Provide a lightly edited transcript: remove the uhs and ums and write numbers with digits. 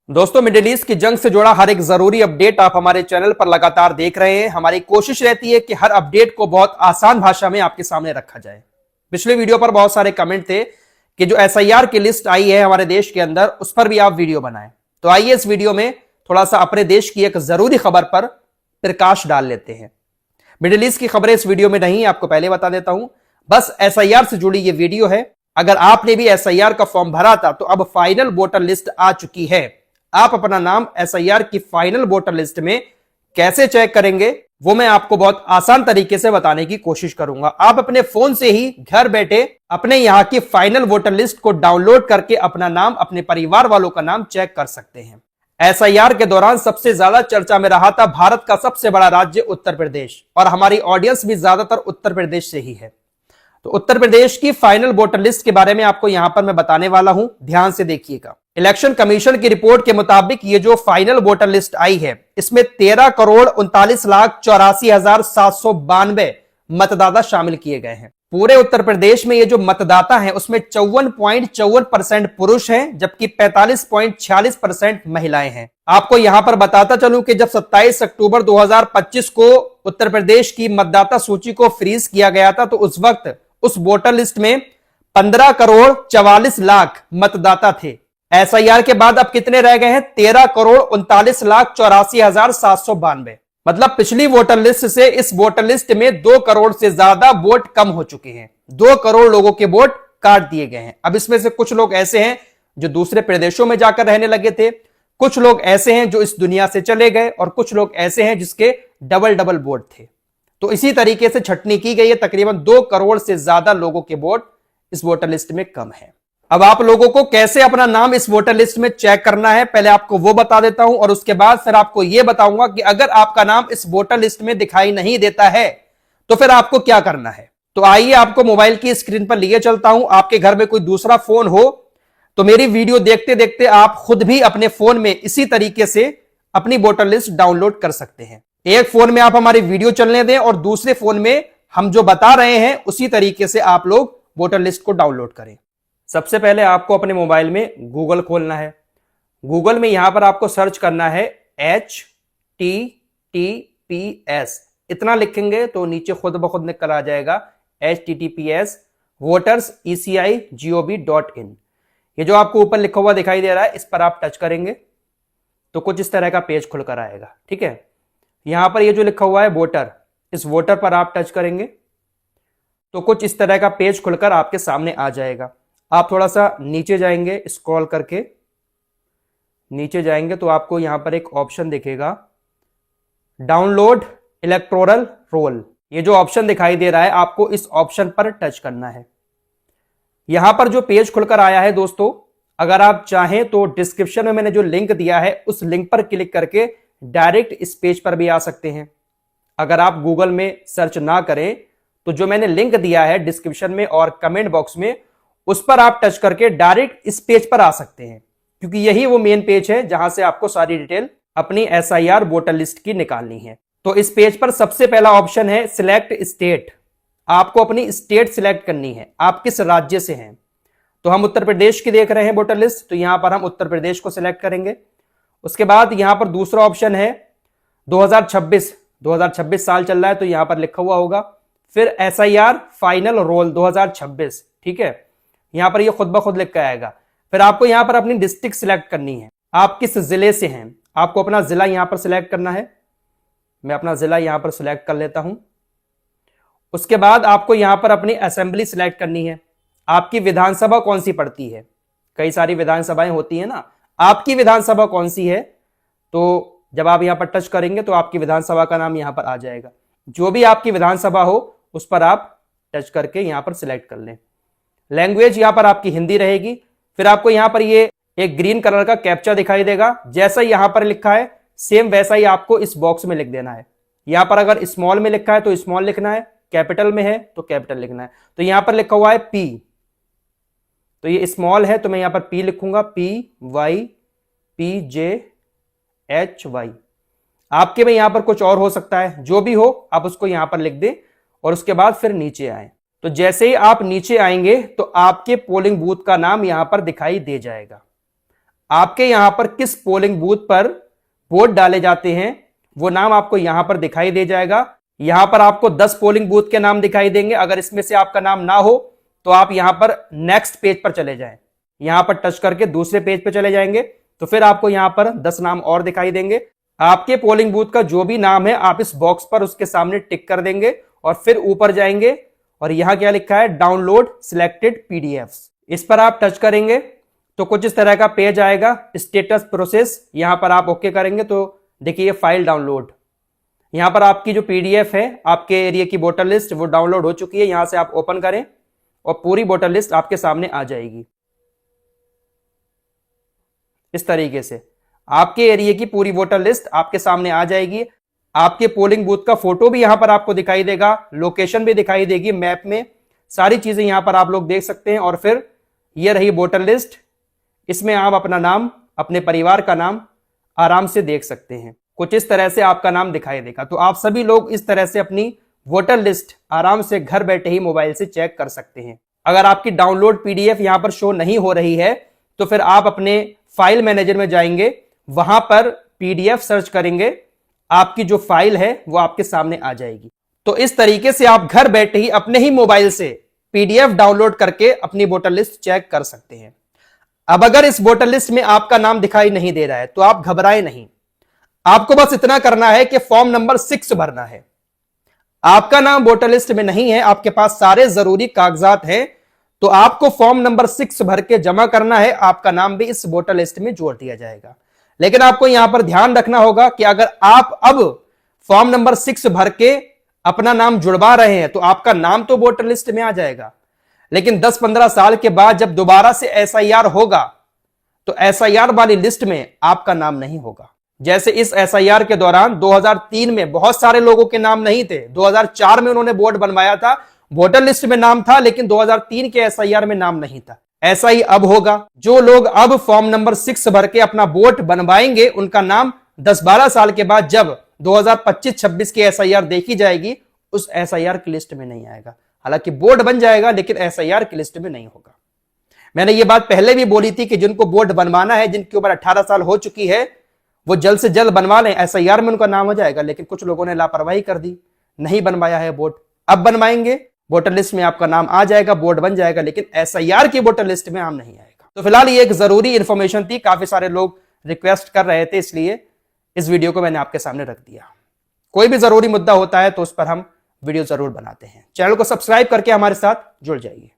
दोस्तों, middle east की जंग से जुड़ा हर एक जरूरी अपडेट आप हमारे चैनल पर लगातार देख रहे हैं। हमारी कोशिश रहती है कि हर अपडेट को बहुत आसान भाषा में आपके सामने रखा जाए। पिछले वीडियो पर बहुत सारे कमेंट थे कि जो एसआईआर की लिस्ट आई है हमारे देश के अंदर, उस पर भी आप वीडियो बनाएं। तो आइए इस वीडियो में थोड़ा सा अपने देश की एक जरूरी खबर पर प्रकाश डाल लेते हैं। मिडिल ईस्ट की खबरें इस वीडियो में नहीं, आपको पहले बता देता हूं। बस एसआईआर से जुड़ी ये वीडियो है। अगर आपने भी एसआईआर का फॉर्म भरा था तो अब फाइनल वोटर लिस्ट आ चुकी है। आप अपना नाम एसआईआर की फाइनल वोटर लिस्ट में कैसे चेक करेंगे वो मैं आपको बहुत आसान तरीके से बताने की कोशिश करूंगा। आप अपने फोन से ही घर बैठे अपने यहां की फाइनल वोटर लिस्ट को डाउनलोड करके अपना नाम, अपने परिवार वालों का नाम चेक कर सकते हैं। एसआईआर के दौरान सबसे ज्यादा चर्चा में रहा था भारत का सबसे बड़ा राज्य उत्तर प्रदेश, और हमारी ऑडियंस भी ज्यादातर उत्तर प्रदेश से ही है। तो उत्तर प्रदेश की फाइनल वोटर लिस्ट के बारे में आपको यहां पर मैं बताने वाला हूं, ध्यान से देखिएगा। इलेक्शन कमीशन की रिपोर्ट के मुताबिक ये जो फाइनल वोटर लिस्ट आई है, इसमें 13,39,84,792 मतदाता शामिल किए गए हैं। पूरे उत्तर प्रदेश में ये जो मतदाता हैं उसमें 54.54% पुरुष हैं, जबकि 45.46% महिलाएं हैं। आपको यहां पर बताता चलूं कि जब 27 अक्टूबर 2025 को उत्तर प्रदेश की मतदाता सूची को फ्रीज किया गया था, तो उस वक्त उस वोटर लिस्ट में 15,44,00,000 मतदाता थे। एसआईआर के बाद अब कितने रह गए हैं? 13,39,84,792। मतलब पिछली वोटर लिस्ट से इस वोटर लिस्ट में 2 करोड़ से ज्यादा वोट कम हो चुके हैं। 2 करोड़ लोगों के वोट काट दिए गए हैं। अब इसमें से कुछ लोग ऐसे हैं जो दूसरे प्रदेशों में जाकर रहने लगे थे, कुछ लोग ऐसे हैं जो इस दुनिया से चले गए, और कुछ लोग ऐसे हैं जिसके डबल वोट थे। तो इसी तरीके से छटनी की गई है। तकरीबन 2 करोड़ से ज्यादा लोगों के वोट इस वोटर लिस्ट में कम है। अब आप लोगों को कैसे अपना नाम इस वोटर लिस्ट में चेक करना है, पहले आपको वो बता देता हूं, और उसके बाद फिर आपको यह बताऊंगा कि अगर आपका नाम इस वोटर लिस्ट में दिखाई नहीं देता है तो फिर आपको क्या करना है। तो आइए आपको मोबाइल की स्क्रीन पर लिए चलता हूं। आपके घर में कोई दूसरा फोन हो तो मेरी वीडियो देखते देखते आप खुद भी अपने फोन में इसी तरीके से अपनी वोटर लिस्ट डाउनलोड कर सकते हैं। एक फोन में आप हमारी वीडियो चलने दें और दूसरे फोन में हम जो बता रहे हैं उसी तरीके से आप लोग वोटर लिस्ट को डाउनलोड करें। सबसे पहले आपको अपने मोबाइल में गूगल खोलना है। गूगल में यहां पर आपको सर्च करना है HTTPS। इतना लिखेंगे तो नीचे खुद ब खुद निकल आ जाएगा HTTPS voterseci.gov.in। ये जो आपको ऊपर लिखा हुआ दिखाई दे रहा है, इस पर आप टच करेंगे तो कुछ इस तरह का पेज खुलकर आएगा। ठीक है, यहां पर ये जो लिखा हुआ है वोटर, इस वोटर पर आप टच करेंगे तो कुछ इस तरह का पेज खुलकर आपके सामने आ जाएगा। आप थोड़ा सा नीचे जाएंगे, स्क्रॉल करके नीचे जाएंगे तो आपको यहां पर एक ऑप्शन दिखेगा, डाउनलोड इलेक्टोरल रोल। ये जो ऑप्शन दिखाई दे रहा है, आपको इस ऑप्शन पर टच करना है। यहां पर जो पेज खुलकर आया है दोस्तों, अगर आप चाहें तो डिस्क्रिप्शन में मैंने जो लिंक दिया है उस लिंक पर क्लिक करके डायरेक्ट इस पेज पर भी आ सकते हैं। अगर आप गूगल में सर्च ना करें तो जो मैंने लिंक दिया है डिस्क्रिप्शन में और कमेंट बॉक्स में, उस पर आप टच करके डायरेक्ट इस पेज पर आ सकते हैं, क्योंकि यही वो मेन पेज है जहां से आपको सारी डिटेल अपनी एसआईआर वोटर लिस्ट की निकालनी है। तो इस पेज पर सबसे पहला ऑप्शन है सिलेक्ट स्टेट। आपको अपनी स्टेट सिलेक्ट करनी है, आप किस राज्य से हैं। तो हम उत्तर प्रदेश की देख रहे हैं वोटर लिस्ट, तो यहां पर हम उत्तर प्रदेश को सिलेक्ट करेंगे। उसके बाद यहां पर दूसरा ऑप्शन है 2026 साल चल रहा है तो यहां पर लिखा हुआ होगा, फिर एसआईआर फाइनल रोल 2026। ठीक है, यहां पर ये खुद ब खुद लिख के आएगा। फिर आपको यहां पर अपनी डिस्ट्रिक्ट सिलेक्ट करनी है, आप किस जिले से हैं। आपको अपना जिला यहां पर सिलेक्ट करना है। मैं अपना जिला यहां पर सिलेक्ट कर लेता हूं। उसके बाद आपको यहां पर अपनी असेंबली सिलेक्ट करनी है। आपकी विधानसभा कौन सी पड़ती है, कई सारी विधानसभाएं होती है ना, आपकी विधानसभा कौन सी है। तो जब आप यहां पर टच करेंगे तो आपकी विधानसभा का नाम यहां पर आ जाएगा। जो भी आपकी विधानसभा हो उस पर आप टच करके यहां पर सिलेक्ट कर लें। लैंग्वेज यहां पर आपकी हिंदी रहेगी। फिर आपको यहां पर ये एक ग्रीन कलर का कैप्चा दिखाई देगा, जैसा यहां पर लिखा है सेम वैसा ही आपको इस बॉक्स में लिख देना है। यहां पर अगर स्मॉल में लिखा है तो स्मॉल लिखना है, कैपिटल में है तो कैपिटल लिखना है। तो यहां पर लिखा हुआ है P, तो ये स्मॉल है तो मैं यहां पर P लिखूंगा, PYPJHY। आपके में यहां पर कुछ और हो सकता है, जो भी हो आप उसको यहां पर लिख दें और उसके बाद फिर नीचे आए। तो जैसे ही आप नीचे आएंगे तो आपके पोलिंग बूथ का नाम यहां पर दिखाई दे जाएगा। आपके यहां पर किस पोलिंग बूथ पर वोट डाले जाते हैं वो नाम आपको यहां पर दिखाई दे जाएगा। यहां पर आपको 10 पोलिंग बूथ के नाम दिखाई देंगे। अगर इसमें से आपका नाम ना हो तो आप यहां पर नेक्स्ट पेज पर चले जाएं, यहां पर टच करके दूसरे पेज पर चले जाएंगे तो फिर आपको यहां पर 10 नाम और दिखाई देंगे। आपके पोलिंग बूथ का जो भी नाम है आप इस बॉक्स पर उसके सामने टिक कर देंगे और फिर ऊपर जाएंगे और यहां क्या लिखा है, डाउनलोड सिलेक्टेड पीडीएफ्स। इस पर आप टच करेंगे तो कुछ इस तरह का पेज आएगा, स्टेटस प्रोसेस। यहां पर आप ओके करेंगे तो देखिए फाइल डाउनलोड। यहां पर आपकी जो पीडीएफ है आपके एरिया की वोटर लिस्ट वो डाउनलोड हो चुकी है। यहां से आप ओपन करें और पूरी वोटर लिस्ट आपके सामने आ जाएगी। इस तरीके से आपके एरिया की पूरी वोटर लिस्ट आपके सामने आ जाएगी। आपके पोलिंग बूथ का फोटो भी यहां पर आपको दिखाई देगा, लोकेशन भी दिखाई देगी मैप में, सारी चीजें यहां पर आप लोग देख सकते हैं। और फिर ये रही वोटर लिस्ट, इसमें आप अपना नाम, अपने परिवार का नाम आराम से देख सकते हैं। कुछ इस तरह से आपका नाम दिखाई देगा। तो आप सभी लोग इस तरह से अपनी वोटर लिस्ट आराम से घर बैठे ही मोबाइल से चेक कर सकते हैं। अगर आपकी डाउनलोड पीडीएफ यहां पर शो नहीं हो रही है तो फिर आप अपने फाइल मैनेजर में जाएंगे, वहां पर पीडीएफ सर्च करेंगे, आपकी जो फाइल है वो आपके सामने आ जाएगी। तो इस तरीके से आप घर बैठे ही अपने ही मोबाइल से पीडीएफ डाउनलोड करके अपनी वोटर लिस्ट चेक कर सकते हैं। अब अगर इस वोटर लिस्ट में आपका नाम दिखाई नहीं दे रहा है तो आप घबराएं नहीं। आपको बस इतना करना है कि फॉर्म नंबर 6 भरना है। आपका नाम वोटर लिस्ट में नहीं है, आपके पास सारे जरूरी कागजात हैं, तो आपको फॉर्म नंबर 6 भर के जमा करना है। आपका नाम भी इस वोटर लिस्ट में जोड़ दिया जाएगा। लेकिन आपको यहां पर ध्यान रखना होगा कि अगर आप अब फॉर्म नंबर 6 भर के अपना नाम जुड़वा रहे हैं तो आपका नाम तो वोटर लिस्ट में आ जाएगा, लेकिन 10-15 साल के बाद जब दोबारा से एसआईआर होगा तो एसआईआर वाली लिस्ट में आपका नाम नहीं होगा। जैसे इस एसआईआर के दौरान 2003 में बहुत सारे लोगों के नाम नहीं थे, 2004 में उन्होंने वोट बनवाया था, वोटर लिस्ट में नाम था, लेकिन 2003 के एसआईआर में नाम नहीं था। ऐसा ही अब होगा। जो लोग अब फॉर्म नंबर 6 भर के अपना वोट बनवाएंगे उनका नाम 10-12 साल के बाद जब 2025-26 की एसआईआर देखी जाएगी उस एसआईआर की लिस्ट में नहीं आएगा। हालांकि वोट बन जाएगा लेकिन एसआईआर की लिस्ट में नहीं होगा। मैंने ये बात पहले भी बोली थी कि जिनको वोट बनवाना है, जिनकी उम्र 18 साल हो चुकी है, वो जल्द से जल्द बनवा लें, एसआईआर में उनका नाम हो जाएगा। लेकिन कुछ लोगों ने लापरवाही कर दी, नहीं बनवाया है वोट, अब बनवाएंगे, वोटर लिस्ट में आपका नाम आ जाएगा, वोट बन जाएगा, लेकिन एसआईआर की वोटर लिस्ट में नाम नहीं आएगा। तो फिलहाल ये एक जरूरी इंफॉर्मेशन थी, काफी सारे लोग रिक्वेस्ट कर रहे थे, इसलिए इस वीडियो को मैंने आपके सामने रख दिया। कोई भी जरूरी मुद्दा होता है तो उस पर हम वीडियो जरूर बनाते हैं। चैनल को सब्सक्राइब करके हमारे साथ जुड़ जाइए।